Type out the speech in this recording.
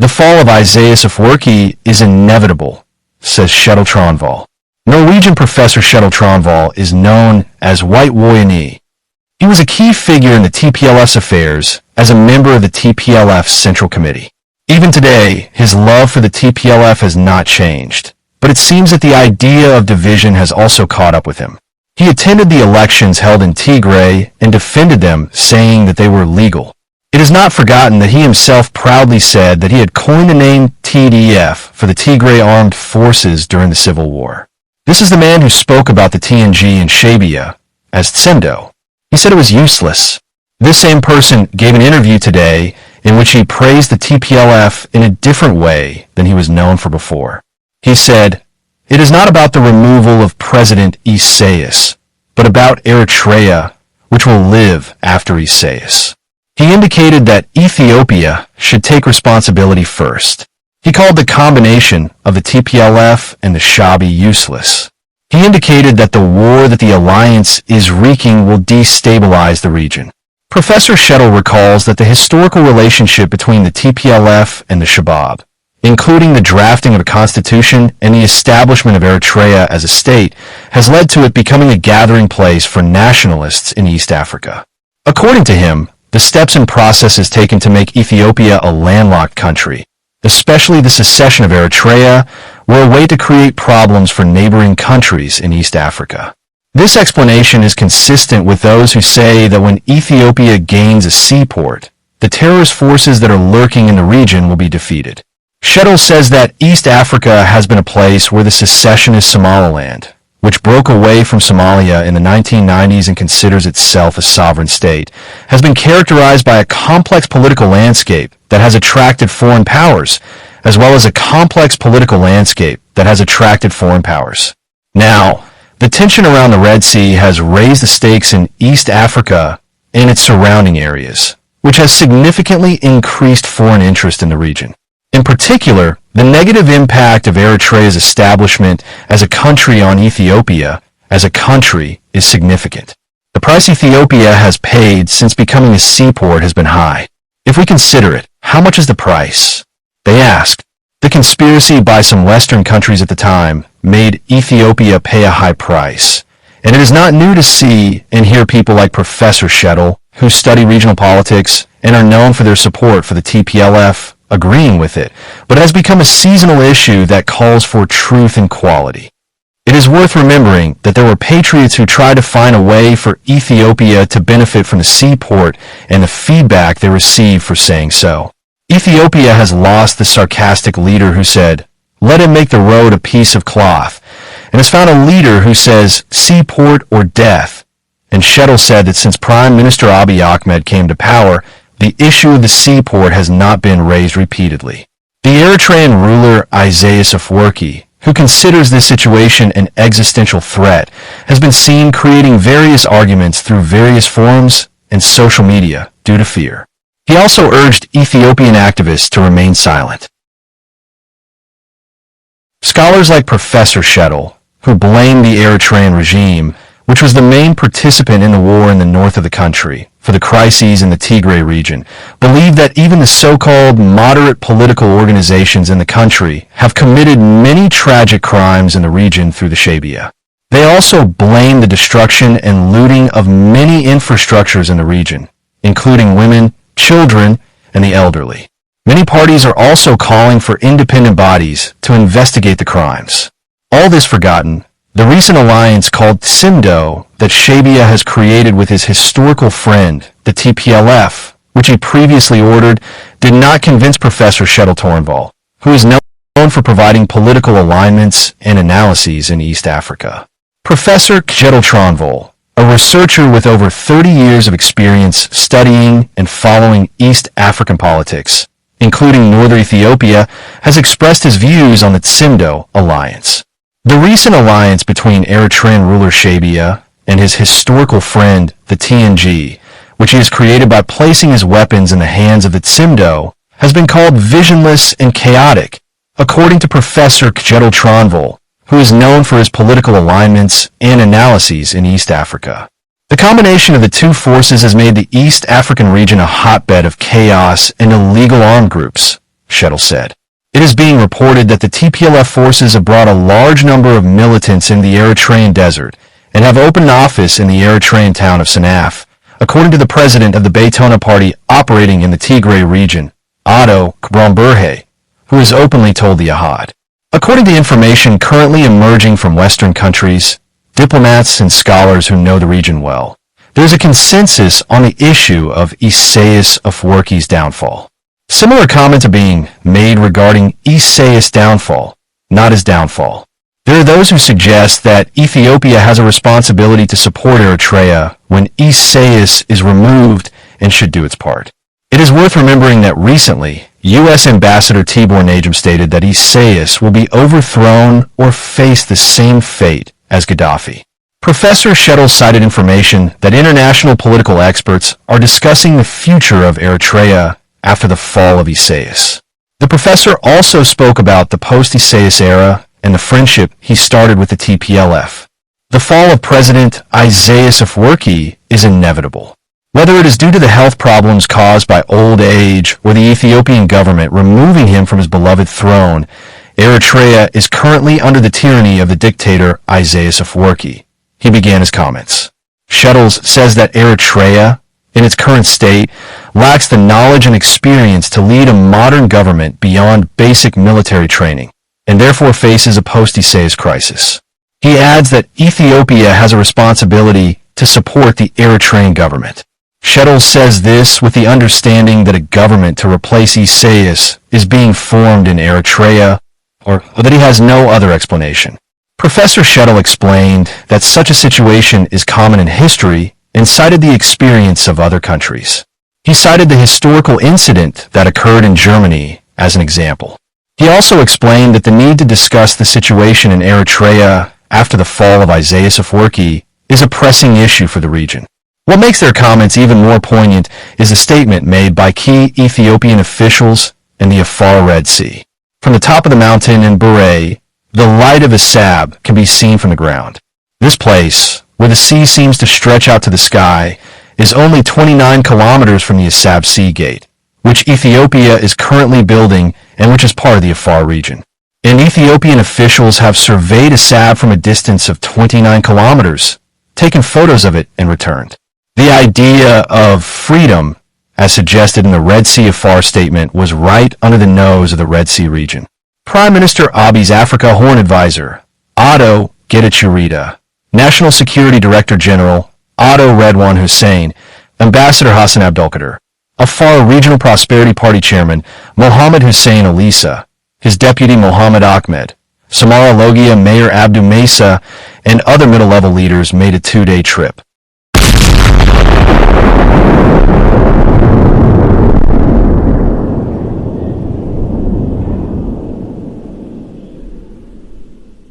The fall of Isaias Afwerki is inevitable, says Shettle Tronvol. Norwegian Professor Shettle Tronvol is known as White Woyane. He was a key figure in the TPLF's affairs as a member of the TPLF's Central Committee. Even today, his love for the TPLF has not changed, but it seems that the idea of division has also caught up with him. He attended the elections held in Tigray and defended them, saying that they were legal. It is not forgotten that he himself proudly said that he had coined the name TDF for the Tigray Armed Forces during the Civil War. This is the man who spoke about the TNG and Shabia as Tsemdo. He said it was useless. This same person gave an interview today in which he praised the TPLF in a different way than he was known for before. He said, "It is not about the removal of President Isaias, but about Eritrea, which will live after Isaias." He indicated that Ethiopia should take responsibility first. He called the combination of the TPLF and the Shabia useless. He indicated that the war that the alliance is wreaking will destabilize the region. Professor Shettle recalls that the historical relationship between the TPLF and the Shabia, including the drafting of a constitution and the establishment of Eritrea as a state, has led to it becoming a gathering place for nationalists in East Africa. According to him, the steps and processes taken to make Ethiopia a landlocked country, especially the secession of Eritrea, were a way to create problems for neighboring countries in East Africa. This explanation is consistent with those who say that when Ethiopia gains a seaport, the terrorist forces that are lurking in the region will be defeated. Shettle says that East Africa has been a place where the secessionist Somaliland, which broke away from Somalia in the 1990s and considers itself a sovereign state, has been characterized by a complex political landscape that has attracted foreign powers, as well as a complex political landscape that has attracted foreign powers. Now, the tension around the Red Sea has raised the stakes in East Africa and its surrounding areas, which has significantly increased foreign interest in the region. In particular, the negative impact of Eritrea's establishment as a country on Ethiopia as a country is significant. The price Ethiopia has paid since becoming a seaport has been high. If we consider it, how much is the price? They asked. The conspiracy by some Western countries at the time made Ethiopia pay a high price. And it is not new to see and hear people like Professor Shettle, who study regional politics and are known for their support for the TPLF, agreeing with it, but it has become a seasonal issue that calls for truth and quality. It is worth remembering that there were patriots who tried to find a way for Ethiopia to benefit from the seaport and the feedback they received for saying so. Ethiopia has lost the sarcastic leader who said, "Let him make the road a piece of cloth," and has found a leader who says, "Seaport or death." And Shettle said that since Prime Minister Abiy Ahmed came to power, the issue of the seaport has not been raised repeatedly. The Eritrean ruler Isaias Afwerki, who considers this situation an existential threat, has been seen creating various arguments through various forums and social media due to fear. He also urged Ethiopian activists to remain silent. Scholars like Professor Shettle, who blame the Eritrean regime, which was the main participant in the war in the north of the country, for the crises in the Tigray region, believe that even the so-called moderate political organizations in the country have committed many tragic crimes in the region through the Shabia. They also blame the destruction and looting of many infrastructures in the region, including women, children, and the elderly. Many parties are also calling for independent bodies to investigate the crimes. All this forgotten, the recent alliance called Tsemdo that Shabia has created with his historical friend, the TPLF, which he previously ordered, did not convince Professor Shettle Tronvol, who is known for providing political alignments and analyses in East Africa. Professor Shettle Tronvol, a researcher with over 30 years of experience studying and following East African politics, including northern Ethiopia, has expressed his views on the Tsemdo alliance. The recent alliance between Eritrean ruler Shabia and his historical friend, the TNG, which he has created by placing his weapons in the hands of the Tsemdo, has been called visionless and chaotic, according to Professor Shettle Tronvol, who is known for his political alignments and analyses in East Africa. The combination of the two forces has made the East African region a hotbed of chaos and illegal armed groups, Shettle said. It is being reported that the TPLF forces have brought a large number of militants in the Eritrean desert and have opened an office in the Eritrean town of Sanaf, according to the president of the Baytona party operating in the Tigray region, Otto Kabramburhe, who has openly told the Ahad. According to information currently emerging from Western countries, diplomats and scholars who know the region well, there is a consensus on the issue of Isaias Afwerki's downfall. Similar comments are being made regarding Isaias' downfall, not his downfall. There are those who suggest that Ethiopia has a responsibility to support Eritrea when Isaias is removed and should do its part. It is worth remembering that recently, U.S. Ambassador Tibor Nagem stated that Isaias will be overthrown or face the same fate as Gaddafi. Professor Shettle cited information that international political experts are discussing the future of Eritrea after the fall of Isaias. The professor also spoke about the post-Isaias era and the friendship he started with the TPLF. The fall of President Isaias Afwerki is inevitable. Whether it is due to the health problems caused by old age or the Ethiopian government removing him from his beloved throne, Eritrea is currently under the tyranny of the dictator Isaias Afwerki. He began his comments. Shettle says that Eritrea, in its current state, lacks the knowledge and experience to lead a modern government beyond basic military training, and therefore faces a post-Isaias crisis. He adds that Ethiopia has a responsibility to support the Eritrean government. Shettle says this with the understanding that a government to replace Isaias is being formed in Eritrea, or that he has no other explanation. Professor Shettle explained that such a situation is common in history and cited the experience of other countries. He cited the historical incident that occurred in Germany as an example. He also explained that the need to discuss the situation in Eritrea after the fall of Isaias Afwerki is a pressing issue for the region. What makes their comments even more poignant is a statement made by key Ethiopian officials in the Afar Red Sea. From the top of the mountain in Bure, the light of Asab can be seen from the ground. This place, where the sea seems to stretch out to the sky, is only 29 kilometers from the Asab Sea Gate, which Ethiopia is currently building and which is part of the Afar region. And Ethiopian officials have surveyed Asab from a distance of 29 kilometers, taken photos of it, and returned. The idea of freedom, as suggested in the Red Sea Afar statement, was right under the nose of the Red Sea region. Prime Minister Abiy's Africa Horn Advisor, Otto Ethio-Eritrea, National Security Director General Otto Redwan Hussein, Ambassador Hassan Abdulkader, Afar Regional Prosperity Party Chairman Mohammed Hussein Alisa, his deputy Mohammed Ahmed, Samara Logia Mayor Abdu Mesa, and other middle-level leaders made a two-day trip.